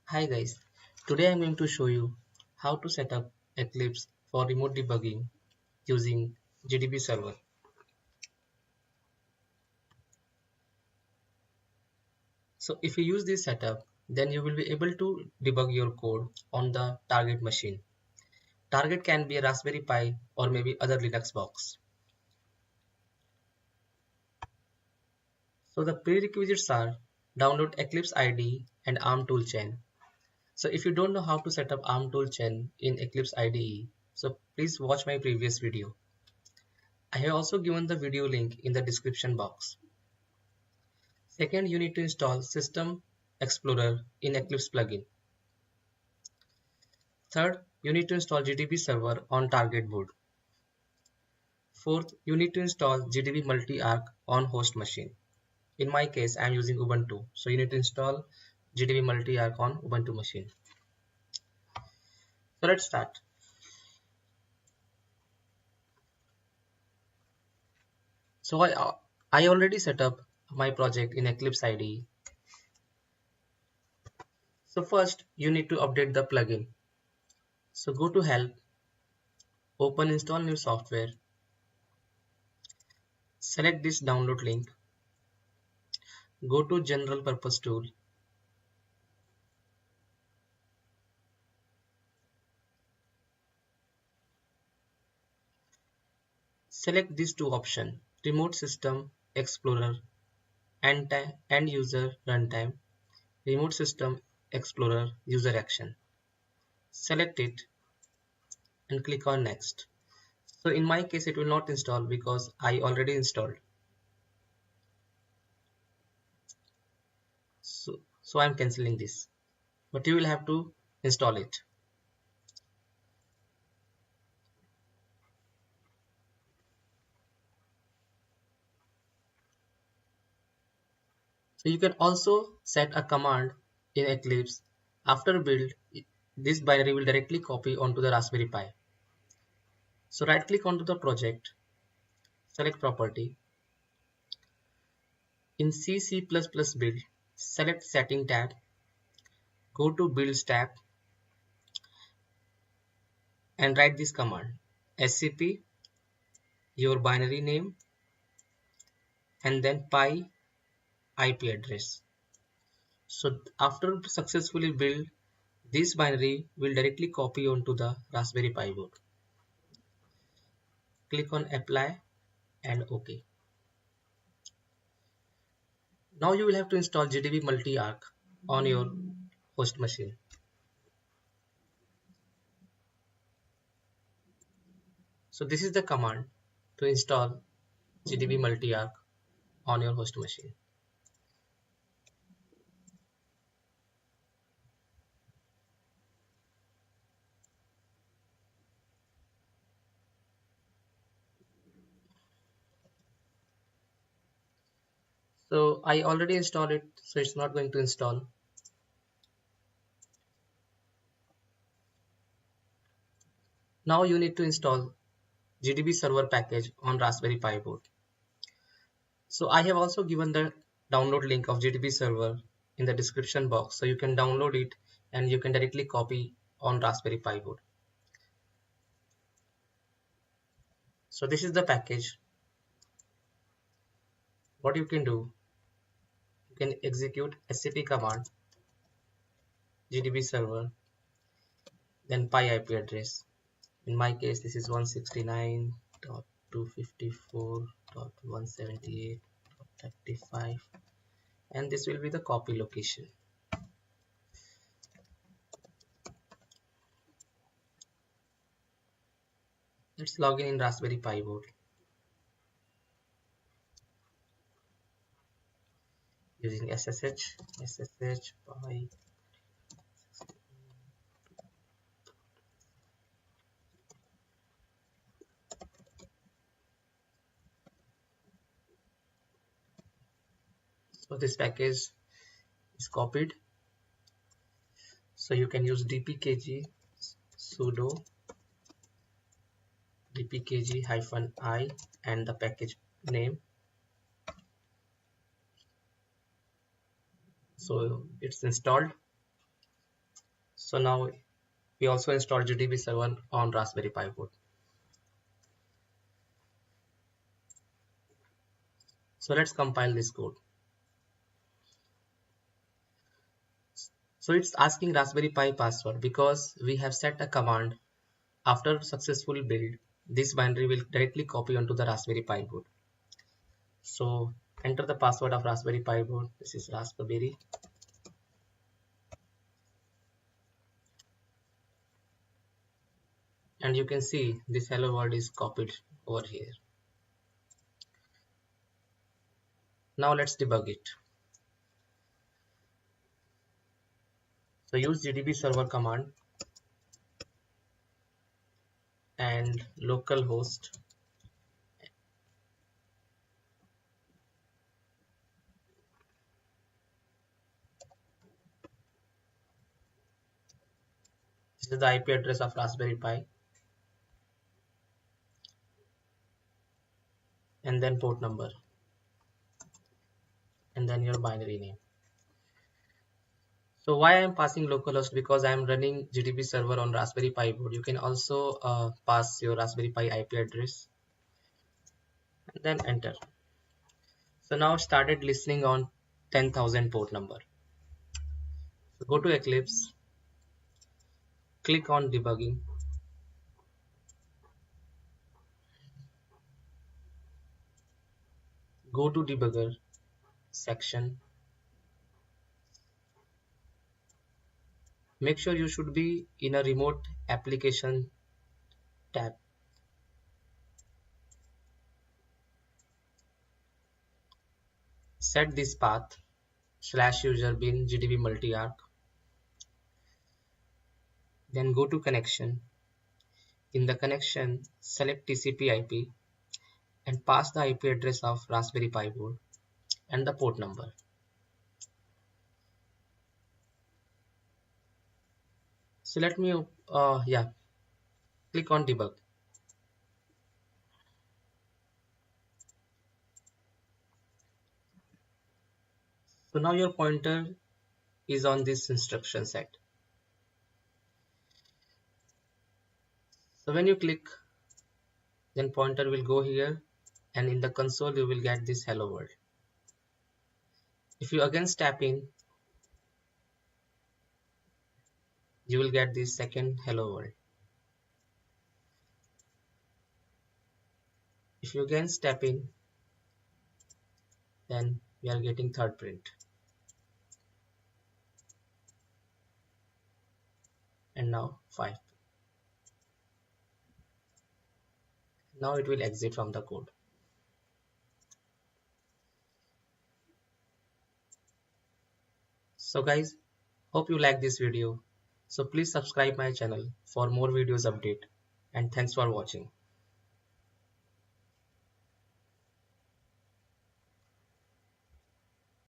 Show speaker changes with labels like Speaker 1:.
Speaker 1: Hi guys, today I'm going to show you how to set up Eclipse for remote debugging using GDB Server. So if you use this setup, then you will be able to debug your code on the target machine. Target can be a Raspberry Pi or maybe other Linux box. So the prerequisites are download Eclipse IDE and ARM toolchain. So if you don't know how to set up ARM toolchain in Eclipse IDE, so please watch my previous video. I have also given the video link in the description box. Second, you need to install System Explorer in Eclipse plugin. Third, you need to install GDB Server on target board. Fourth, you need to install Gdb-Multiarch on host machine. In my case, I am using Ubuntu, so you need to install Gdb-Multiarch on Ubuntu machine. So let's start. So I already set up my project in Eclipse IDE. So first, you need to update the plugin. So go to Help, open Install New Software, select this download link, go to General Purpose Tool, select these two options, Remote System Explorer and End User Runtime, Remote System Explorer User Action. Select it and click on Next. So in my case it will not install because I already installed. So I'm cancelling this, but you will have to install it. So you can also set a command in Eclipse. After build, this binary will directly copy onto the Raspberry Pi. So right click onto the project, select property. In C++ build, select setting tab, go to builds tab and write this command scp your binary name and then pi IP address. So after successfully build, this binary will directly copy onto the Raspberry Pi board. Click on apply and OK. Now you will have to install Gdb-Multiarch on your host machine. So this is the command to install Gdb-Multiarch on your host machine. So I already installed it, so it's not going to install. Now you need to install GDB Server package on Raspberry Pi board. So I have also given the download link of GDB Server in the description box, so you can download it and you can directly copy on Raspberry Pi board. So this is the package. What you can do, you can execute scp command GDB Server, then pi IP address. In my case, this is 169.254.178.35, and this will be the copy location. Let's log in Raspberry Pi board using SSH pi. So this package is copied. So you can use dpkg sudo dpkg-i and the package name. So it's installed. So now we also installed GDB Server on Raspberry Pi board. So let's compile this code. So it's asking Raspberry Pi password because we have set a command. After successful build, this binary will directly copy onto the Raspberry Pi board. So enter the password of Raspberry Pi board. This is Raspberry. And you can see this hello world is copied over here. Now let's debug it. So use GDB server command and localhost this is the IP address of Raspberry Pi, and then port number, and then your binary name. So why I am passing localhost? Because I am running GDB server on Raspberry Pi board. You can also pass your Raspberry Pi IP address and then enter. So now started listening on 10,000 port number. So go to Eclipse, click on debugging, go to debugger section. Make sure you should be in a remote application tab. Set this path /user bin gdb-multiarch. Then go to connection. In the connection, select TCP IP and pass the IP address of Raspberry Pi board and the port number. So let me click on debug. So now your pointer is on this instruction set. So when you click, then pointer will go here, and in the console you will get this hello world. If you again tap in, you will get this second hello world. If you again step in, then we are getting third print. And now 5. Now it will exit from the code. So guys, hope you like this video. So please subscribe my channel for more videos update, and thanks for watching.